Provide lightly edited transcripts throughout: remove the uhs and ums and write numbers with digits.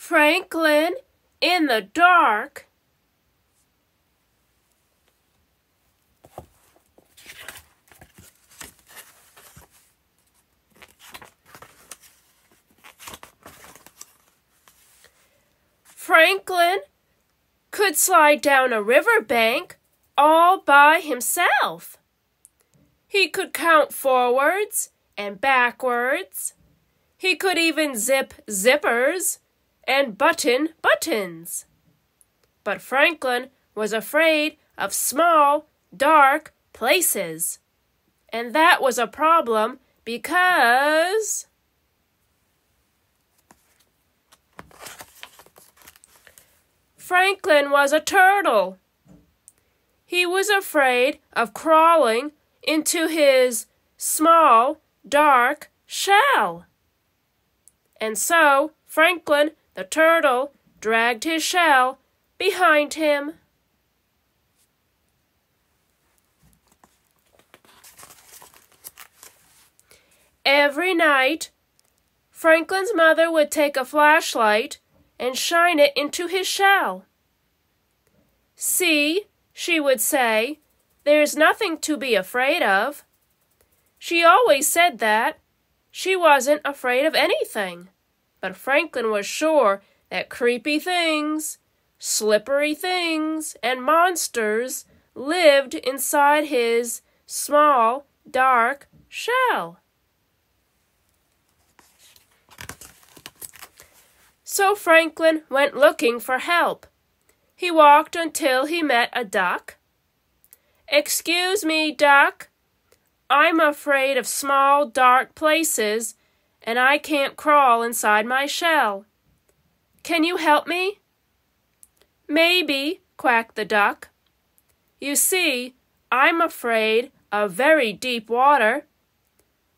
Franklin, in the dark. Franklin could slide down a riverbank all by himself. He could count forwards and backwards. He could even zip zippers and button buttons. But Franklin was afraid of small, dark places. And that was a problem because Franklin was a turtle. He was afraid of crawling into his small, dark shell. And so Franklin the turtle dragged his shell behind him. Every night, Franklin's mother would take a flashlight and shine it into his shell. "See," she would say, "there's nothing to be afraid of." She always said that. She wasn't afraid of anything. But Franklin was sure that creepy things, slippery things, and monsters lived inside his small, dark shell. So Franklin went looking for help. He walked until he met a duck. "Excuse me, duck. I'm afraid of small, dark places, and I can't crawl inside my shell. Can you help me?" "Maybe," quacked the duck. "You see, I'm afraid of very deep water.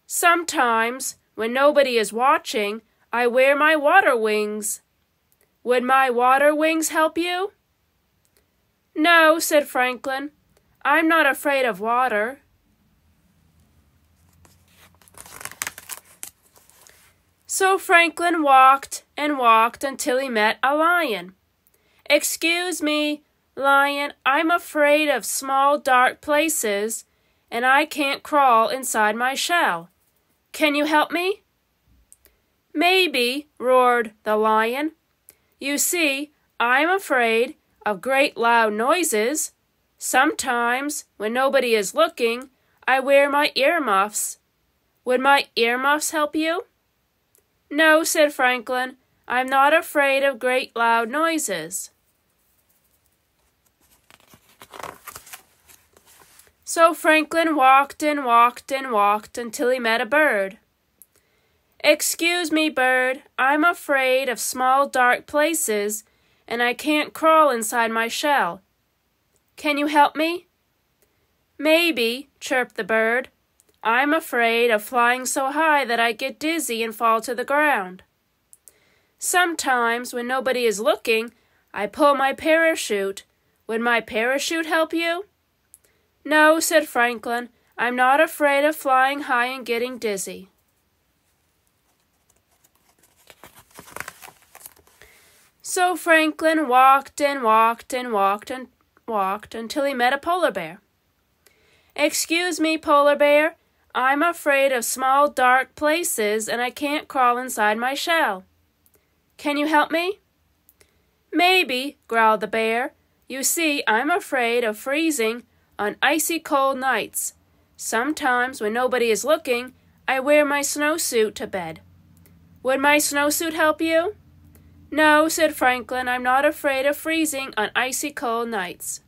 Sometimes, when nobody is watching, I wear my water wings. Would my water wings help you?" "No," said Franklin. "I'm not afraid of water." So Franklin walked and walked until he met a lion. "Excuse me, lion, I'm afraid of small, dark places, and I can't crawl inside my shell. Can you help me?" "Maybe," roared the lion. "You see, I'm afraid of great loud noises. Sometimes, when nobody is looking, I wear my earmuffs. Would my earmuffs help you?" "No," said Franklin. "I'm not afraid of great loud noises." So Franklin walked and walked and walked until he met a bird. "Excuse me, bird, I'm afraid of small, dark places, and I can't crawl inside my shell. Can you help me?" "Maybe," chirped the bird. "I'm afraid of flying so high that I get dizzy and fall to the ground. Sometimes, when nobody is looking, I pull my parachute. Would my parachute help you?" "No," said Franklin. "I'm not afraid of flying high and getting dizzy." So Franklin walked and walked and walked and walked until he met a polar bear. "Excuse me, polar bear, I'm afraid of small, dark places, and I can't crawl inside my shell. Can you help me?" "Maybe," growled the bear. "You see, I'm afraid of freezing on icy cold nights. Sometimes, when nobody is looking, I wear my snowsuit to bed. Would my snowsuit help you?" "No," said Franklin. "I'm not afraid of freezing on icy cold nights."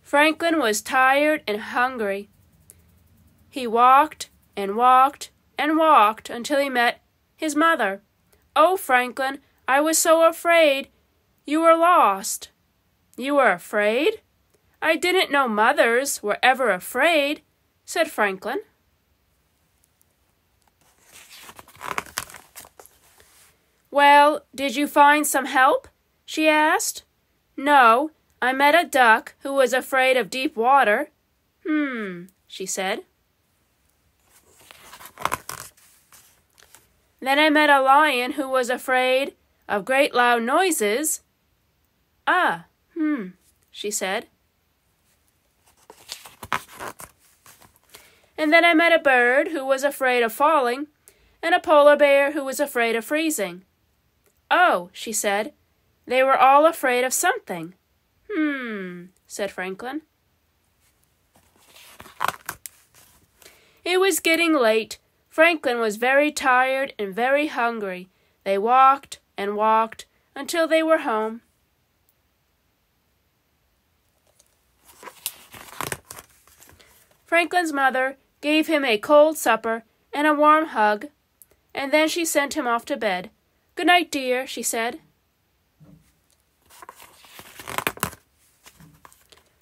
Franklin was tired and hungry. He walked and walked and walked until he met his mother. "Oh, Franklin, I was so afraid you were lost." "You were afraid? I didn't know mothers were ever afraid," said Franklin. "Well, did you find some help?" she asked. "No, I met a duck who was afraid of deep water." She said. Then I met a lion who was afraid of great loud noises. Ah, she said. And then I met a bird who was afraid of falling, and a polar bear who was afraid of freezing. Oh, she said, they were all afraid of something. Said Franklin. It was getting late. Franklin was very tired and very hungry. They walked and walked until they were home. Franklin's mother gave him a cold supper and a warm hug, and then she sent him off to bed. "Good night, dear," she said.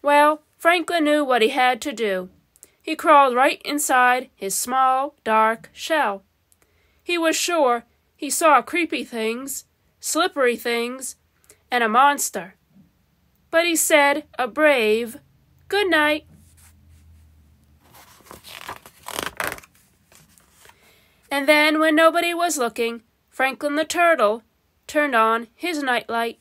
Well, Franklin knew what he had to do. He crawled right inside his small, dark shell. He was sure he saw creepy things, slippery things, and a monster. But he said a brave good night. And then, when nobody was looking, Franklin the Turtle turned on his nightlight.